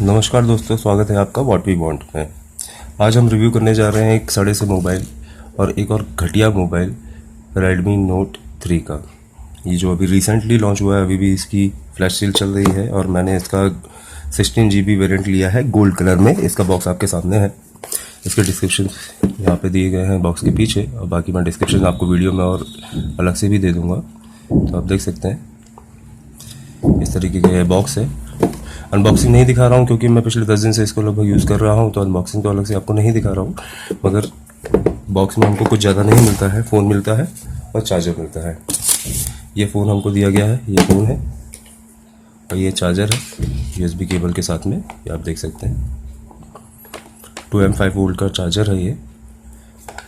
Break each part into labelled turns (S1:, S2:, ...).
S1: नमस्कार दोस्तों, स्वागत है आपका व्हाट वी वांट में। आज हम रिव्यू करने जा रहे हैं एक सड़े से मोबाइल और एक और घटिया मोबाइल Redmi Note 3 का। ये जो अभी रिसेंटली लॉन्च हुआ है, अभी भी इसकी फ्लैश सेल चल रही है और मैंने इसका 16 GB वेरिएंट लिया है गोल्ड कलर में। इसका बॉक्स आपके सामने है, इसके डिस्क्रिप्शन यहाँ पे दिए गए हैं बॉक्स के पीछे, और बाकी मैं डिस्क्रिप्शन आपको वीडियो में और अलग से भी दे दूँगा, तो आप देख सकते हैं। इस तरीके का ये बॉक्स है। अनबॉक्सिंग नहीं दिखा रहा हूँ क्योंकि मैं पिछले 10 दिन से इसको लगभग यूज़ कर रहा हूँ, तो अनबॉक्सिंग तो अलग से आपको नहीं दिखा रहा हूँ। मगर बॉक्स में हमको कुछ ज़्यादा नहीं मिलता है, फ़ोन मिलता है और चार्जर मिलता है। ये फ़ोन हमको दिया गया है, ये फ़ोन है और ये चार्जर है USB केबल के साथ में, ये आप देख सकते हैं। 2M5 वोल्ट का चार्जर है ये।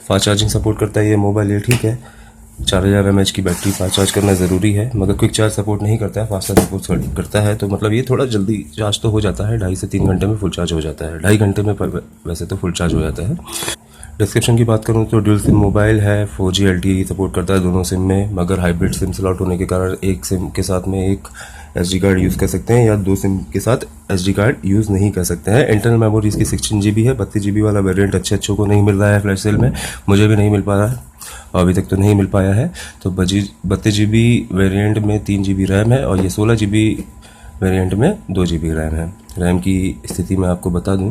S1: फास्ट चार्जिंग सपोर्ट करता है ये मोबाइल, ये ठीक है। 4000 mAh की बैटरी फास्ट चार्ज करना ज़रूरी है, मगर क्विक चार्ज सपोर्ट नहीं करता है, फास्ट चार्ज सपोर्ट करता है। तो मतलब ये थोड़ा जल्दी चार्ज तो हो जाता है, 2.5 से 3 घंटे में फुल चार्ज हो जाता है। 2.5 घंटे में वैसे तो फुल चार्ज हो जाता है। डिस्क्रिप्शन की बात करूँ तो ड्यूल सिम मोबाइल है, 4G LTE सपोर्ट करता है दोनों सिम में, मगर हाइब्रिड सिम स्लॉट होने के कारण एक सिम के साथ में एक SD कार्ड यूज़ कर सकते हैं या 2 सिम के साथ SD कार्ड यूज़ नहीं कर सकते हैं। इंटरनल मेमोरी इसकी 16 GB है। 32 GB वाला वेरिएंट अच्छे को नहीं मिल रहा है फ्लैश सेल में, मुझे भी नहीं मिल पा रहा है और अभी तक तो नहीं मिल पाया है। तो 32 GB वेरिएंट में 3 GB रैम है और ये 16 GB वेरिएंट में 2 GB रैम है। रैम की स्थिति मैं आपको बता दूं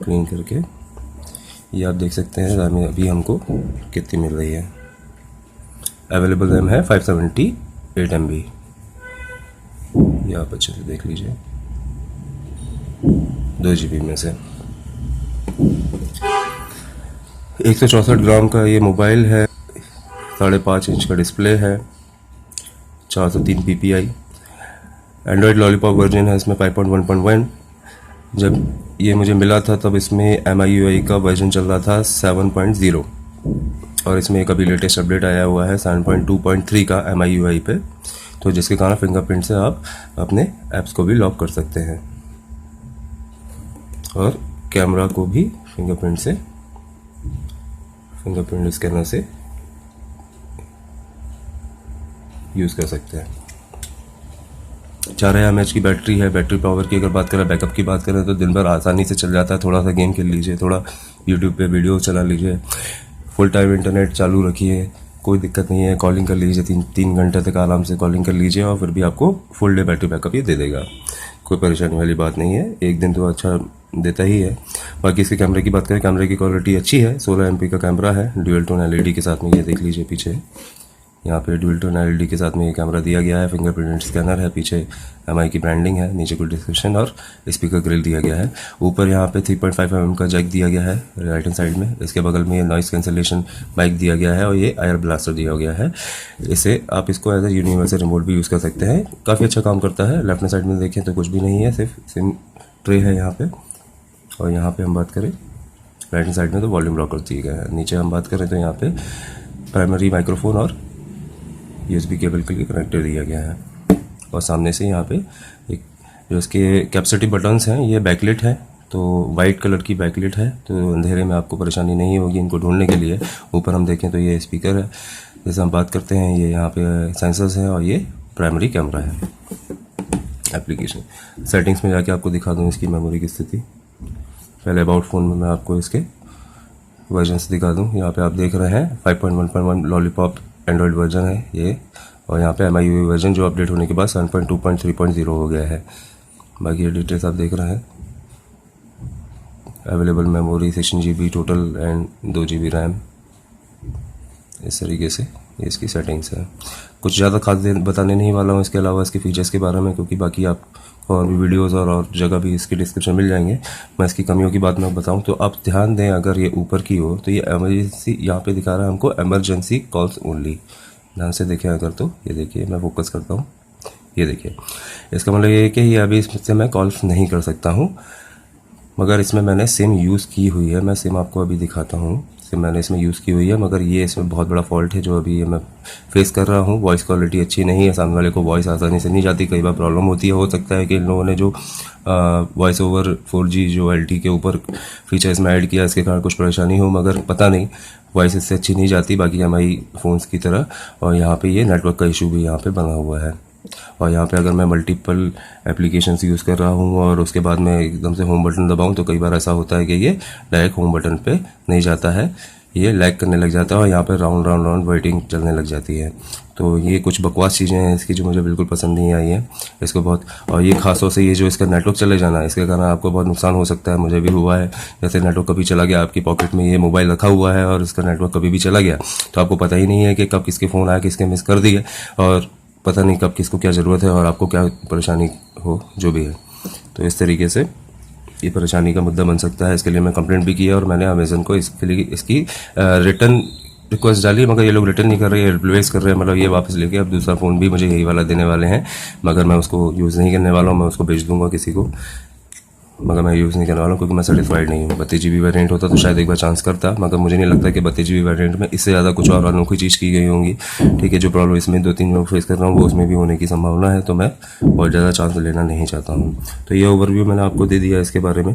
S1: क्लीन करके, ये आप देख सकते हैं रैम अभी हमको कितनी मिल रही है। अवेलेबल रैम है 578 MB, ये आप अच्छे से देख लीजिए, 2 GB में से। 164 ग्राम का ये मोबाइल है, 5.5 इंच का डिस्प्ले है, 403 PPI। एंड्रॉयड लॉलीपॉप वर्जन है इसमें 5.1.1। जब ये मुझे मिला था तब इसमें MIUI का वर्जन चल रहा था 7.0 और इसमें एक अभी लेटेस्ट अपडेट आया हुआ है 7.2.3 का MIUI पे, तो जिसके कारण फिंगरप्रिंट से आप अपने ऐप्स को भी लॉक कर सकते हैं और कैमरा को भी फिंगरप्रिंट स्कैनर से यूज़ कर सकते हैं। 4000 mAh की बैटरी है। बैटरी पावर की अगर बात करें, बैकअप की बात करें तो दिन भर आसानी से चल जाता है। थोड़ा सा गेम खेल लीजिए, थोड़ा यूट्यूब पे वीडियो चला लीजिए, फुल टाइम इंटरनेट चालू रखिए, कोई दिक्कत नहीं है। कॉलिंग कर लीजिए, 3 घंटे तक आराम से कॉलिंग कर लीजिए और फिर भी आपको फुल डे बैटरी बैकअप ये दे देगा। कोई परेशानी वाली बात नहीं है, एक दिन तो अच्छा देता ही है। बाकी इसके कैमरे की बात करें, कैमरे की क्वालिटी अच्छी है। 16 MP का कैमरा है, ड्यूअल टोन LED के साथ में, ये देख लीजिए पीछे यहाँ पे ड्यूअल टोन LED के साथ में ये कैमरा दिया गया है। फिंगरप्रिंट स्कैनर है, पीछे MI की ब्रांडिंग है, नीचे कोई डिस्क्रिप्शन और स्पीकर ग्रिल दिया गया है। ऊपर यहाँ पे 3.5 mm का जैक दिया गया है राइट हैंड साइड में। इसके बगल में ये नॉइस कैंसलेशन माइक दिया गया है और ये एयर ब्लास्टर दिया गया है। इसे आप इसको एज ए यूनिवर्सल रिमोट भी यूज़ कर सकते हैं, काफ़ी अच्छा काम करता है। लेफ्ट हैंड साइड में देखें तो कुछ भी नहीं है, सिर्फ सिम ट्रे है यहाँ पे। और यहाँ पे हम बात करें राइट हैंड साइड में तो वॉल्यूम लॉकर दिया गया है। नीचे हम बात करें तो यहाँ पे प्राइमरी माइक्रोफोन और USB केबल के लिए कनेक्टर दिया गया है। और सामने से यहाँ पे एक जो इसके कैपेसिटी बटन्स हैं, ये बैकलिट है, तो वाइट कलर की बैकलिट है, तो अंधेरे में आपको परेशानी नहीं होगी इनको ढूंढने के लिए। ऊपर हम देखें तो ये स्पीकर है, जैसे हम बात करते हैं ये यहाँ पे सेंसर्स हैं और ये प्राइमरी कैमरा है। एप्लीकेशन सेटिंग्स में जाके आपको दिखा दूँ इसकी मेमोरी की स्थिति। पहले अबाउट फ़ोन में मैं आपको इसके वर्जन दिखा दूँ। यहाँ पे आप देख रहे हैं 5.1.1 लॉलीपॉप एंड्रॉयड वर्जन है ये, और यहाँ पे MIUI वर्जन जो अपडेट होने के बाद 7.2.3.0 हो गया है। बाकी ये डिटेल्स आप देख रहे हैं। Available memory 16 GB total and 2 GB RAM. इस तरीके से ये इसकी सेटिंग्स है। कुछ ज़्यादा खास बताने नहीं वाला हूँ इसके अलावा इसके फीचर्स के बारे में, क्योंकि बाकी आप और भी वीडियोज़ और जगह भी इसकी डिस्क्रिप्शन मिल जाएंगे। मैं इसकी कमियों की बात मैं बताऊं तो आप ध्यान दें, अगर ये ऊपर की हो तो ये इमरजेंसी यहाँ पे दिखा रहा है हमको, इमरजेंसी कॉल्स ओनली। ध्यान से देखें अगर, तो ये देखिए मैं फोकस करता हूँ, ये देखिए। इसका मतलब ये है कि ये अभी इससे मैं कॉल्स नहीं कर सकता हूँ, मगर इसमें मैंने सिम यूज़ की हुई है। मैं सिम आपको अभी दिखाता हूँ, सिम मैंने इसमें यूज़ की हुई है, मगर ये इसमें बहुत बड़ा फॉल्ट है जो अभी ये मैं फेस कर रहा हूँ। वॉइस क्वालिटी अच्छी नहीं है, सामने वाले को वॉइस आसानी से नहीं जाती, कई बार प्रॉब्लम होती है। हो सकता है कि इन लोगों ने जो वॉइस ओवर 4G जो LTE के ऊपर फीचर इसमें ऐड किया, इसके कारण कुछ परेशानी हो, मगर पता नहीं, वॉइस इससे अच्छी नहीं जाती बाकी MI फ़ोन्स की तरह। और यहाँ पे ये नेटवर्क का इशू भी यहाँ पे बना हुआ है। और यहाँ पे अगर मैं मल्टीपल एप्लीकेशंस यूज़ कर रहा हूँ और उसके बाद मैं एकदम से होम बटन दबाऊँ, तो कई बार ऐसा होता है कि ये डायरेक्ट होम बटन पे नहीं जाता है, ये लैग करने लग जाता है और यहाँ पे राउंड राउंड राउंड वेटिंग चलने लग जाती है। तो ये कुछ बकवास चीज़ें हैं इसकी जो मुझे बिल्कुल पसंद नहीं आई है इसको बहुत। और ये खासतौर से ये जो इसका नेटवर्क चले जाना, इसके कारण आपको बहुत नुकसान हो सकता है, मुझे भी हुआ है। जैसे नेटवर्क कभी चला गया, आपकी पॉकेट में ये मोबाइल रखा हुआ है और इसका नेटवर्क कभी भी चला गया, तो आपको पता ही नहीं है कि कब किसके फ़ोन आया, किसके मिस कर दिए, और पता नहीं कब किसको क्या ज़रूरत है और आपको क्या परेशानी हो, जो भी है। तो इस तरीके से ये परेशानी का मुद्दा बन सकता है। इसके लिए मैं कंप्लेंट भी की है और मैंने अमेज़न को इसके लिए इसकी रिटर्न रिक्वेस्ट डाली, मगर ये लोग रिटर्न नहीं कर रहे हैं, रिप्लेस कर रहे हैं। मतलब ये वापस लेके अब दूसरा फ़ोन भी मुझे यही वाला देने वाले हैं, मगर मैं उसको यूज़ नहीं करने वाला हूँ, मैं उसको बेच दूंगा किसी को, मगर मैं यूज़ नहीं करने वाला हूँ क्योंकि मैं सेटिस्फाइड नहीं हूँ। 32 GB वेरिएंट होता तो शायद एक बार चांस करता, मगर मुझे नहीं लगता कि 32 GB वेरिएंट में इससे ज़्यादा कुछ और अनोखी चीज़ की गई होंगी। ठीक है, जो प्रॉब्लम इसमें 2-3 लोग फेस कर रहा हूँ वो उसमें भी होने की संभावना है, तो मैं बहुत ज़्यादा चांस लेना नहीं चाहता हूँ। तो ये ओवरव्यू मैंने आपको दे दिया इसके बारे में।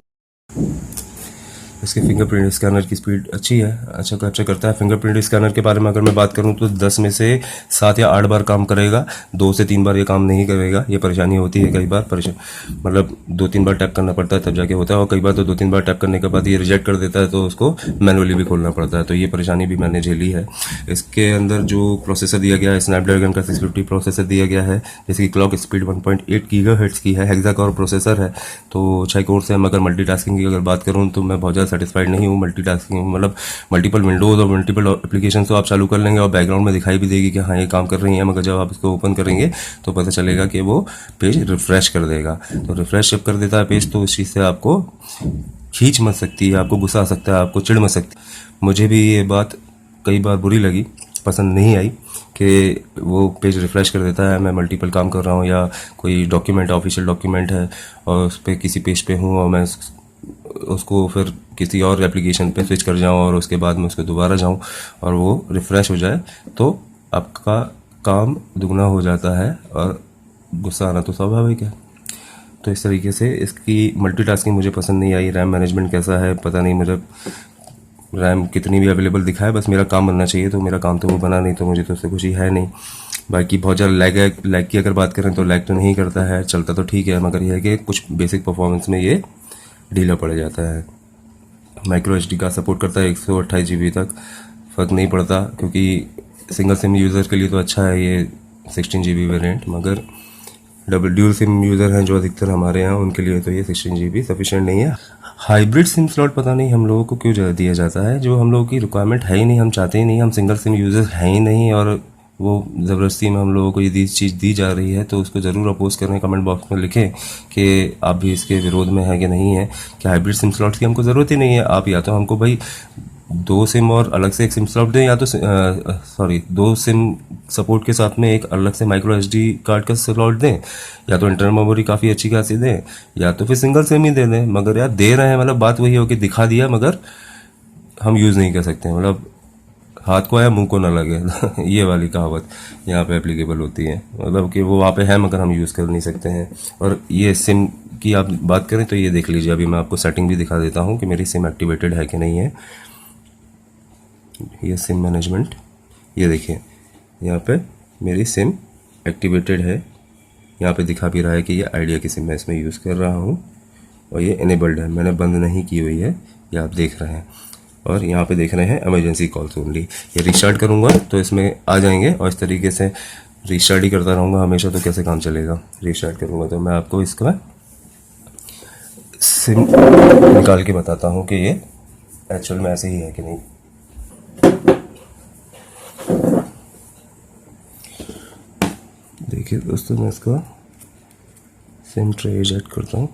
S1: इसके फिंगरप्रिंट स्कैनर की स्पीड अच्छी है, अच्छा कैप्चर करता है। फिंगरप्रिंट स्कैनर के बारे में अगर मैं बात करूं तो 10 में से 7 या 8 बार काम करेगा, 2 से 3 बार ये काम नहीं करेगा। ये परेशानी होती है कई बार, मतलब 2-3 बार टैप करना पड़ता है तब जाके होता है, और कई बार तो 2-3 बार टैप करने के बाद ये रिजेक्ट कर देता है, तो उसको मैनुअली भी खोलना पड़ता है। तो ये परेशानी भी मैंने झेली है। इसके अंदर जो प्रोसेसर दिया गया है, स्नैपड्रैगन का 650 प्रोसेसर दिया गया है, जिसकी क्लॉक स्पीड 1.8 GHz की है, हेक्सा कोर प्रोसेसर है, तो 6 कोर से। मगर मल्टीटास्किंग की अगर बात करूँ तो मैं बहुत ज़्यादा सेटिस्फाइड नहीं हूँ। मल्टीटास्किंग मतलब मल्टीपल विंडोज़ और मल्टीपल एप्लीकेशन तो आप चालू कर लेंगे और बैकग्राउंड में दिखाई भी देगी कि हाँ ये काम कर रही है, मगर जब आप इसको ओपन करेंगे तो पता चलेगा कि वो पेज रिफ्रेश कर देगा। तो रिफ्रेश जब कर देता है पेज, तो उस चीज़ से आपको खींच मच सकती है, आपको गुस्सा आ सकता है, आपको चिढ़ मच सकती है। मुझे भी ये बात कई बार बुरी लगी, पसंद नहीं आई कि वो पेज रिफ्रेश कर देता है। मैं मल्टीपल काम कर रहा हूँ या कोई डॉक्यूमेंट, ऑफिशियल डॉक्यूमेंट है और उस पर किसी पेज पे हूँ और मैं उसको फिर किसी और एप्लीकेशन पे स्विच कर जाऊँ और उसके बाद मैं उसको दोबारा जाऊँ और वो रिफ़्रेश हो जाए, तो आपका काम दुगना हो जाता है और गुस्सा आना तो स्वाभाविक है। तो इस तरीके से इसकी मल्टीटास्किंग मुझे पसंद नहीं आई। रैम मैनेजमेंट कैसा है पता नहीं, मुझे रैम कितनी भी अवेलेबल दिखाए, बस मेरा काम बनना चाहिए, तो मेरा काम तो वो बना नहीं, तो मुझे तो उससे खुशी है नहीं। बाकी बहुत ज़्यादा लैग की अगर बात करें तो लैग तो नहीं करता है, चलता तो ठीक है, मगर यह है कि कुछ बेसिक परफॉर्मेंस में ये ढीला पड़ जाता है। माइक्रो एचडी का सपोर्ट करता है 128 GB तक, फ़र्क नहीं पड़ता क्योंकि सिंगल सिम यूज़र के लिए तो अच्छा है ये 16 GB वेरिएंट, मगर डबल ड्यूल सिम यूज़र हैं जो अधिकतर हमारे यहाँ, उनके लिए तो ये 16 GB सफिशिएंट नहीं है। हाइब्रिड सिम स्लॉट पता नहीं हम लोगों को क्यों दिया जाता है, जो हम लोगों की रिक्वायरमेंट है ही नहीं, हम चाहते ही नहीं, हम सिंगल सिम यूज़र हैं ही नहीं, और वो ज़बरदस्ती में हम लोगों को यदि चीज़ दी जा रही है तो उसको ज़रूर अपोज करें, कमेंट बॉक्स में लिखें कि आप भी इसके विरोध में हैं कि नहीं है, कि हाइब्रिड सिम स्लॉट्स की हमको ज़रूरत ही नहीं है। आप या तो हमको भाई 2 सिम और अलग से एक सिम स्लॉट दें, या तो 2 सिम सपोर्ट के साथ में एक अलग से माइक्रो एचडी कार्ड का स्लॉट दें, या तो इंटरनल मेमोरी काफ़ी अच्छी खासी दें, या तो फिर सिंगल सिम ही दे दें। मगर यार दे रहे हैं, मतलब बात वही हो कि दिखा दिया मगर हम यूज़ नहीं कर सकते, मतलब हाथ को आया मुंह को ना लगे ये वाली कहावत यहाँ पे एप्लीकेबल होती है, मतलब कि वो वहाँ पे है मगर हम यूज़ कर नहीं सकते हैं। और ये सिम की आप बात करें तो ये देख लीजिए, अभी मैं आपको सेटिंग भी दिखा देता हूँ कि मेरी सिम एक्टिवेटेड है कि नहीं है। ये सिम मैनेजमेंट, ये देखिए यहाँ पे मेरी सिम एक्टिवेटेड है, यहाँ पे दिखा भी रहा है कि ये आइडिया की सिम मैं इसमें यूज़ कर रहा हूँ और ये इनेबल्ड है, मैंने बंद नहीं की हुई है, ये आप देख रहे हैं। और यहाँ पे देख रहे हैं इमरजेंसी कॉल्स ओनली। ये रिस्टार्ट करूँगा तो इसमें आ जाएंगे, और इस तरीके से रिस्टार्ट ही करता रहूँगा हमेशा, तो कैसे काम चलेगा। रिस्टार्ट करूँगा तो मैं आपको इसका सिम निकाल के बताता हूँ कि ये एक्चुअल में ऐसे ही है कि नहीं। देखिए दोस्तों, मैं इसका सिम ट्रे एजेक्ट करता हूँ।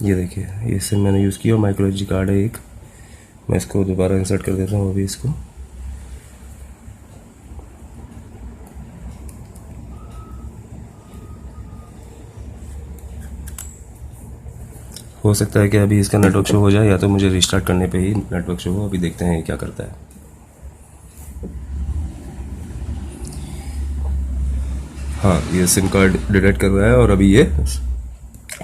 S1: ये देखिए, ये सिम मैंने यूज़ किया और माइक्रो एसडी कार्ड है एक, मैं इसको दोबारा इंसर्ट कर देता हूँ अभी इसको। हो सकता है कि अभी इसका नेटवर्क शो हो जाए, या तो मुझे रिस्टार्ट करने पे ही नेटवर्क शो हो। अभी देखते हैं क्या करता है। हाँ, ये सिम कार्ड डिटेक्ट कर रहा है और अभी ये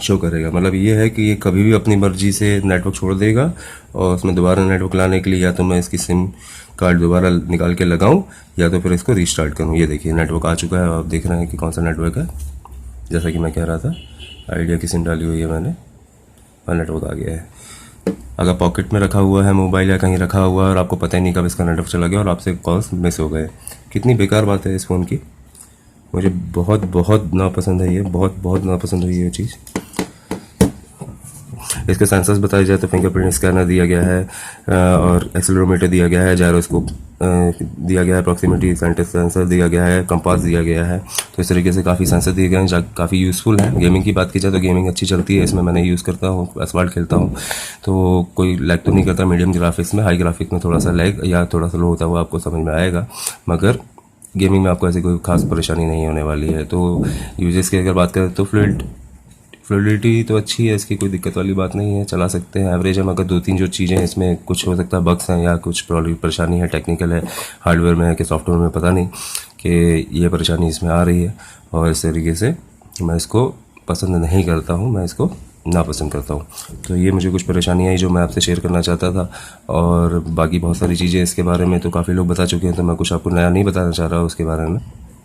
S1: शो करेगा। मतलब ये है कि ये कभी भी अपनी मर्जी से नेटवर्क छोड़ देगा, और उसमें दोबारा नेटवर्क लाने के लिए या तो मैं इसकी सिम कार्ड दोबारा निकाल के लगाऊं, या तो फिर इसको रीस्टार्ट करूं। ये देखिए, नेटवर्क आ चुका है, आप देख रहे हैं कि कौन सा नेटवर्क है। जैसा कि मैं कह रहा था, आइडिया की सिम डाली हुई है मैंने और नेटवर्क आ गया है। अगर पॉकेट में रखा हुआ है मोबाइल या कहीं रखा हुआ है और आपको पता ही नहीं कब इसका नेटवर्क चला गया और आपसे कॉल्स मिस हो गए, कितनी बेकार बात है इस फ़ोन की। मुझे बहुत बहुत नापसंद है ये, बहुत बहुत नापसंद हुई ये चीज़। इसके सेंसर्स बताए जाए तो फिंगरप्रिंट स्कैनर दिया गया है, और एक्सेलरोमीटर दिया गया है, जायरोस्कोप दिया गया है, प्रॉक्सिमिटी सेंसर दिया गया है, कंपास दिया गया है। तो इस तरीके से काफ़ी सेंसर दिए गए हैं, काफ़ी यूज़फुल है। गेमिंग की बात की जाए तो गेमिंग अच्छी चलती है इसमें, मैंने यूज़ करता हूँ, असवाल्ट खेलता हूँ, तो कोई लैग तो नहीं करता मीडियम ग्राफिक्स में। हाई ग्राफिक में थोड़ा सा लैग या थोड़ा सा लो होता हुआ आपको समझ में आएगा, मगर गेमिंग में आपको ऐसी कोई खास परेशानी नहीं होने वाली है। तो यूजेस की अगर बात करें तो फ्लूइडिटी तो अच्छी है इसकी, कोई दिक्कत वाली बात नहीं है, चला सकते हैं एवरेज है। मगर दो तीन जो चीज़ें हैं इसमें, कुछ हो सकता है बग्स हैं या कुछ परेशानी है, टेक्निकल है, हार्डवेयर में है कि सॉफ्टवेयर में, पता नहीं, कि ये परेशानी इसमें आ रही है। और इस तरीके से मैं इसको पसंद नहीं करता हूँ, मैं इसको नापसंद करता हूँ। तो ये मुझे कुछ परेशानी आई जो मैं आपसे शेयर करना चाहता था। और बाकी बहुत सारी चीज़ें इसके बारे में तो काफ़ी लोग बता चुके हैं, तो मैं कुछ आपको नया नहीं बताना चाह रहा उसके बारे में।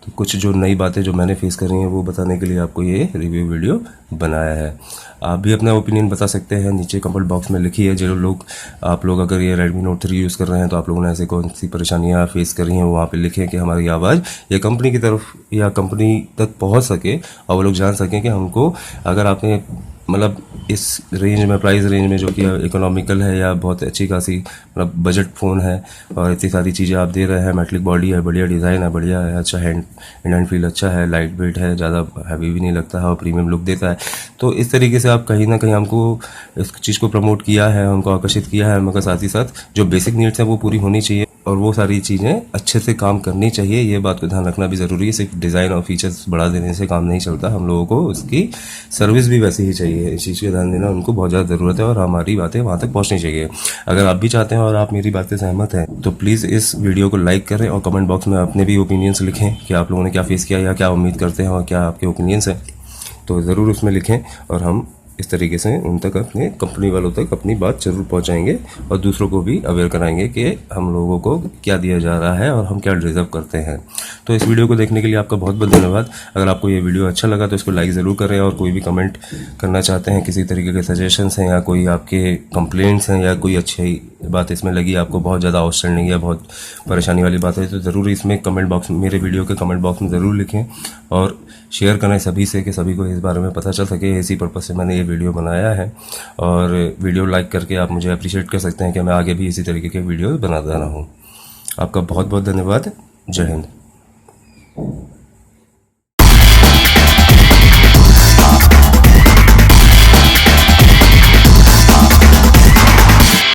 S1: तो कुछ जो नई बातें जो मैंने फेस करी हैं वो बताने के लिए आपको ये रिव्यू वीडियो बनाया है। आप भी अपना ओपिनियन बता सकते हैं, नीचे कमेंट बॉक्स में लिखिए। जो लोग, आप लोग अगर ये Redmi Note 3 यूज़ कर रहे हैं तो आप लोगों ने ऐसे कौन सी परेशानियां फेस करी हैं, वो वहाँ पे लिखें कि हमारी आवाज़ ये कंपनी की तरफ या कंपनी तक पहुँच सके और वो लोग जान सकें कि हमको, अगर आपने मतलब इस रेंज में, प्राइस रेंज में, जो कि इकोनॉमिकल है या बहुत अच्छी खासी मतलब बजट फ़ोन है और इतनी सारी चीज़ें आप दे रहे हैं, मेटलिक बॉडी है, बढ़िया डिज़ाइन है, बढ़िया है, अच्छा हैंड फील अच्छा है, लाइट वेट है, ज़्यादा हैवी भी नहीं लगता है और प्रीमियम लुक देता है। तो इस तरीके से आप कहीं ना कहीं हमको इस चीज़ को प्रमोट किया है, हमको आकर्षित किया है, मगर साथ ही साथ जो बेसिक नीड्स हैं वो पूरी होनी चाहिए और वो सारी चीज़ें अच्छे से काम करनी चाहिए। ये बात को ध्यान रखना भी ज़रूरी है। सिर्फ डिज़ाइन और फीचर्स बढ़ा देने से काम नहीं चलता, हम लोगों को उसकी सर्विस भी वैसी ही चाहिए। इस चीज़ का ध्यान देना उनको बहुत ज़्यादा ज़रूरत है और हमारी बातें वहाँ तक पहुँचनी चाहिए। अगर आप भी चाहते हैं और आप मेरी बातें सहमत हैं तो प्लीज़ इस वीडियो को लाइक करें और कमेंट बॉक्स में अपने भी ओपिनियंस लिखें कि आप लोगों ने क्या फेस किया या क्या उम्मीद करते हैं और क्या आपके ओपिनियंस हैं, तो ज़रूर उसमें लिखें। और हम इस तरीके से उन तक, अपने कंपनी वालों तक अपनी बात जरूर पहुंचाएंगे और दूसरों को भी अवेयर कराएंगे कि हम लोगों को क्या दिया जा रहा है और हम क्या डिजर्व करते हैं। तो इस वीडियो को देखने के लिए आपका बहुत बहुत धन्यवाद। अगर आपको ये वीडियो अच्छा लगा तो इसको लाइक ज़रूर करें, और कोई भी कमेंट करना चाहते हैं, किसी तरीके के सजेशंस हैं या कोई आपके कंप्लेंट्स हैं या कोई अच्छी बात इसमें लगी आपको, बहुत ज़्यादा आउटस्टैंडिंग या बहुत परेशानी वाली बात है, तो ज़रूर इसमें कमेंट बॉक्स में, मेरे वीडियो के कमेंट बॉक्स में ज़रूर लिखें और शेयर करें सभी से कि सभी को इस बारे में पता चल सके। इसी पर्पज़ से मैंने ये वीडियो बनाया है। और वीडियो लाइक करके आप मुझे अप्रिशिएट कर सकते हैं कि मैं आगे भी इसी तरीके के वीडियो बनाता रहूँ। आपका बहुत बहुत धन्यवाद। जय हिंद।